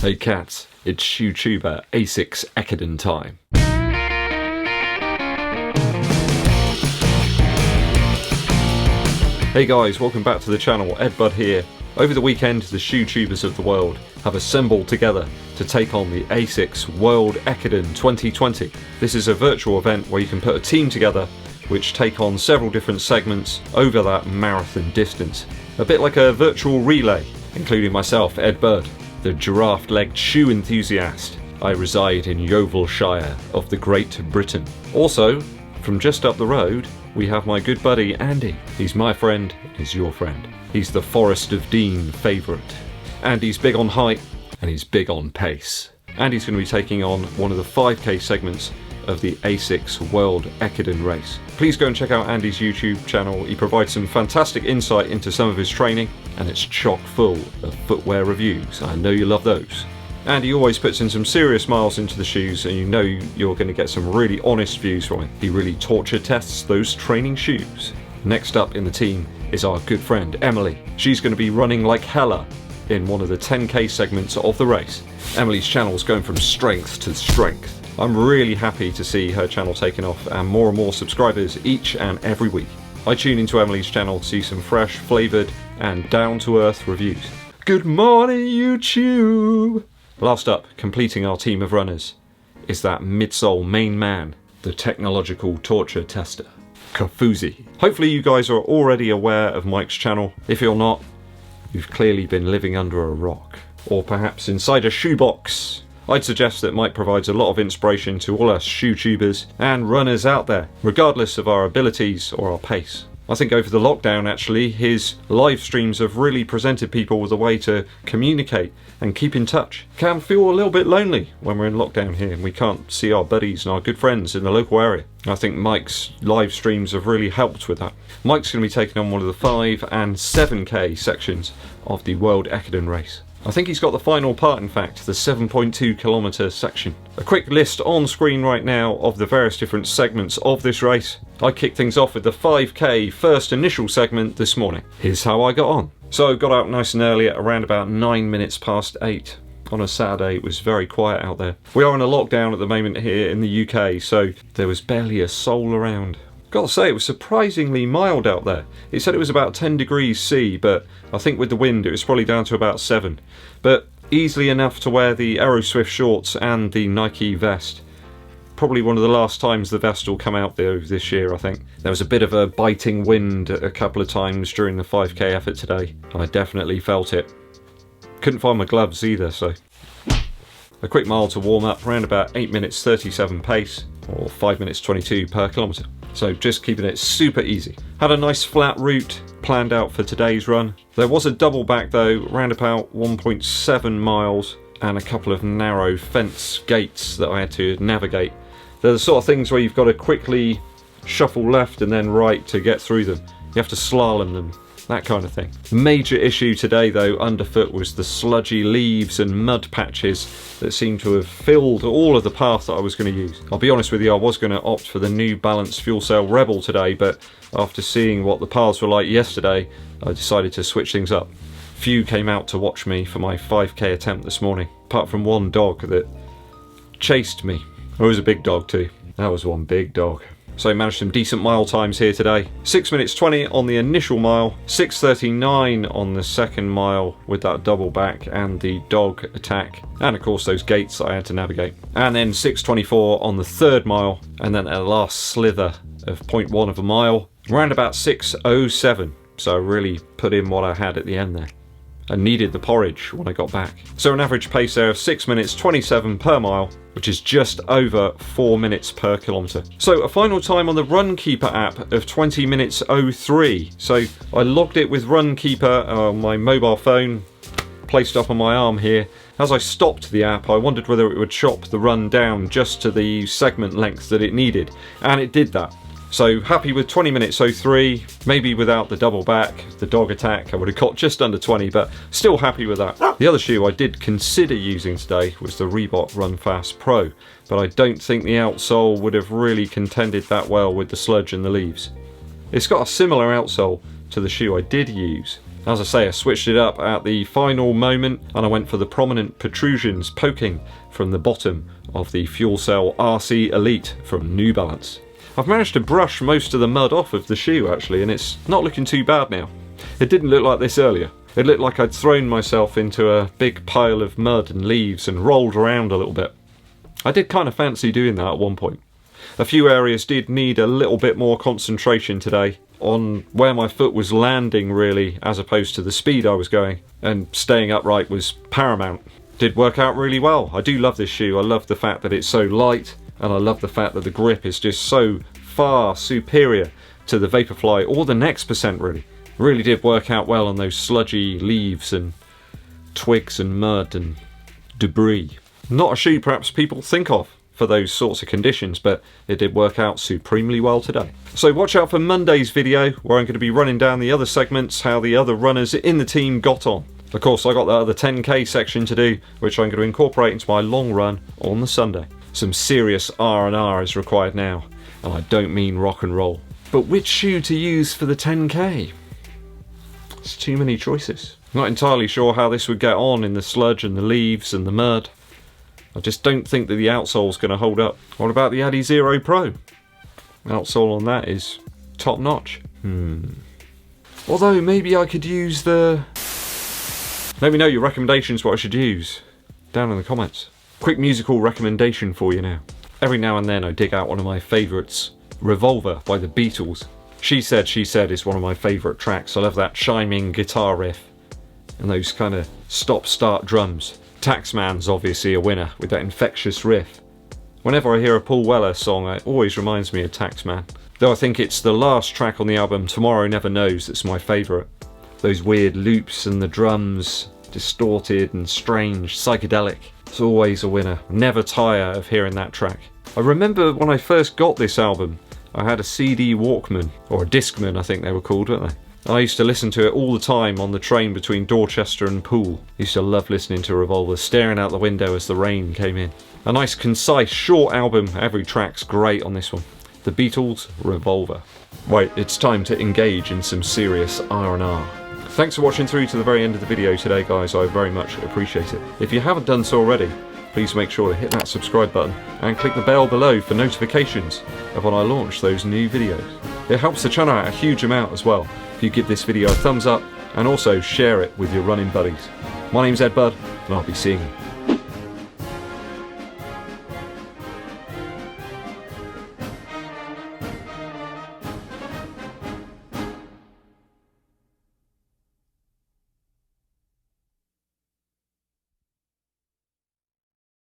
Hey cats, it's Shoetuber Asics Ekiden time. Hey guys, welcome back to the channel, EDDBUD here. Over the weekend, the Shoetubers of the world have assembled together to take on the Asics World Ekiden 2020. This is a virtual event where you can put a team together which take on several different segments over that marathon distance. A bit like a virtual relay, including myself, EDDBUD, the giraffe-legged shoe enthusiast. I reside in Yeovil Shire of the Great Britain. Also, from just up the road, we have my good buddy Andy. He's my friend, he's your friend. He's the Forest of Dean favourite. Andy's big on height, and he's big on pace. Andy's going to be taking on one of the 5k segments of the Asics World Ekiden race. Please go and check out Andy's YouTube channel. He provides some fantastic insight into some of his training, and it's chock full of footwear reviews. I know you love those. Andy always puts in some serious miles into the shoes, and you know you're going to get some really honest views from him. He really torture tests those training shoes. Next up in the team is our good friend Emily. She's going to be running like hella in one of the 10k segments of the race. Emily's channel's going from strength to strength. I'm really happy to see her channel taking off and more subscribers each and every week. I tune into Emily's channel to see some fresh, flavoured and down-to-earth reviews. Good morning, YouTube! Last up, completing our team of runners, is that midsole main man, the technological torture tester, Kofuzi. Hopefully you guys are already aware of Mike's channel. If you're not, you've clearly been living under a rock, or perhaps inside a shoebox. I'd suggest that Mike provides a lot of inspiration to all us Shoetubers and runners out there, regardless of our abilities or our pace. I think over the lockdown actually, his live streams have really presented people with a way to communicate and keep in touch. Can feel a little bit lonely when we're in lockdown here and we can't see our buddies and our good friends in the local area. I think Mike's live streams have really helped with that. Mike's going to be taking on one of the 5 and 7k sections of the World Ekiden race. I think he's got the final part, in fact, the 7.2 kilometre section. A quick list on screen right now of the various different segments of this race. I kicked things off with the 5k first initial segment this morning. Here's how I got on. So I got out nice and early at around about 9 minutes past 8. On a Saturday it was very quiet out there. We are in a lockdown at the moment here in the UK, so there was barely a soul around. Gotta say, it was surprisingly mild out there. It said it was about 10 degrees C, but I think with the wind it was probably down to about 7. But easily enough to wear the Aeroswift shorts and the Nike vest. Probably one of the last times the vest will come out there this year, I think. There was a bit of a biting wind a couple of times during the 5k effort today. I definitely felt it. Couldn't find my gloves either, so. A quick mile to warm up, around about 8 minutes 37 pace, or 5 minutes 22 per kilometre. So just keeping it super easy. Had a nice flat route planned out for today's run. There was a double back though, around about 1.7 miles and a couple of narrow fence gates that I had to navigate. They're the sort of things where you've got to quickly shuffle left and then right to get through them. You have to slalom them, that kind of thing. Major issue today though underfoot was the sludgy leaves and mud patches that seem to have filled all of the path that I was going to use. I'll be honest with you, I was going to opt for the New Balance Fuelcell Rebel today, but after seeing what the paths were like yesterday, I decided to switch things up. Few came out to watch me for my 5k attempt this morning, apart from one dog that chased me. It was a big dog too. That was one big dog. So I managed some decent mile times here today. 6 minutes 20 on the initial mile, 6:39 on the second mile with that double back and the dog attack, and of course those gates that I had to navigate. And then 6:24 on the third mile, and then a last slither of 0.1 of a mile, around about 6:07. So I really put in what I had at the end there. I needed the porridge when I got back. So an average pace there of 6 minutes 27 per mile, which is just over 4 minutes per kilometre. So a final time on the Runkeeper app of 20 minutes 03. So I logged it with Runkeeper on my mobile phone, placed up on my arm here. As I stopped the app, I wondered whether it would chop the run down just to the segment length that it needed, and it did that. So happy with 20 minutes 03, maybe without the double back, the dog attack, I would have got just under 20, but still happy with that. The other shoe I did consider using today was the Reebok Run Fast Pro, but I don't think the outsole would have really contended that well with the sludge and the leaves. It's got a similar outsole to the shoe I did use, As I say, I switched it up at the final moment and I went for the prominent protrusions poking from the bottom of the Fuelcell RC Elite from New Balance. I've managed to brush most of the mud off of the shoe actually, and it's not looking too bad now. It didn't look like this earlier. It looked like I'd thrown myself into a big pile of mud and leaves and rolled around a little bit. I did kind of fancy doing that at one point. A few areas did need a little bit more concentration today on where my foot was landing really, as opposed to the speed I was going, and staying upright was paramount. Did work out really well. I do love this shoe. I love the fact that it's so light, and I love the fact that the grip is just so far superior to the Vaporfly or the Next Percent really. Really did work out well on those sludgy leaves and twigs and mud and debris. Not a shoe perhaps people think of for those sorts of conditions, but it did work out supremely well today. So watch out for Monday's video, where I'm going to be running down the other segments, how the other runners in the team got on. Of course, I got that other 10k section to do, which I'm going to incorporate into my long run on the Sunday. Some serious R&R is required now, and I don't mean rock and roll. But which shoe to use for the 10k? It's too many choices. Not entirely sure how this would get on in the sludge and the leaves and the mud. I just don't think that the outsole's going to hold up. What about the Addy Zero Pro? Outsole on that is top notch. Although maybe I could use the... Let me know your recommendations what I should use down in the comments. Quick musical recommendation for you now. Every now and then I dig out one of my favourites. Revolver by the Beatles. She Said is one of my favourite tracks. I love that chiming guitar riff and those kind of stop-start drums. Taxman's obviously a winner with that infectious riff. Whenever I hear a Paul Weller song, it always reminds me of Taxman. Though I think it's the last track on the album, Tomorrow Never Knows, that's my favourite. Those weird loops and the drums, distorted and strange, psychedelic. It's always a winner. Never tire of hearing that track. I remember when I first got this album, I had a CD Walkman, or a Discman I think they were called, weren't they? I used to listen to it all the time on the train between Dorchester and Poole. Used to love listening to Revolver, staring out the window as the rain came in. A nice, concise, short album. Every track's great on this one. The Beatles, Revolver. Wait, it's time to engage in some serious R&R. Thanks for watching through to the very end of the video today, guys. I very much appreciate it. If you haven't done so already, please make sure to hit that subscribe button and click the bell below for notifications of when I launch those new videos. It helps the channel out a huge amount as well if you give this video a thumbs up and also share it with your running buddies. My name's EDDBUD and I'll be seeing you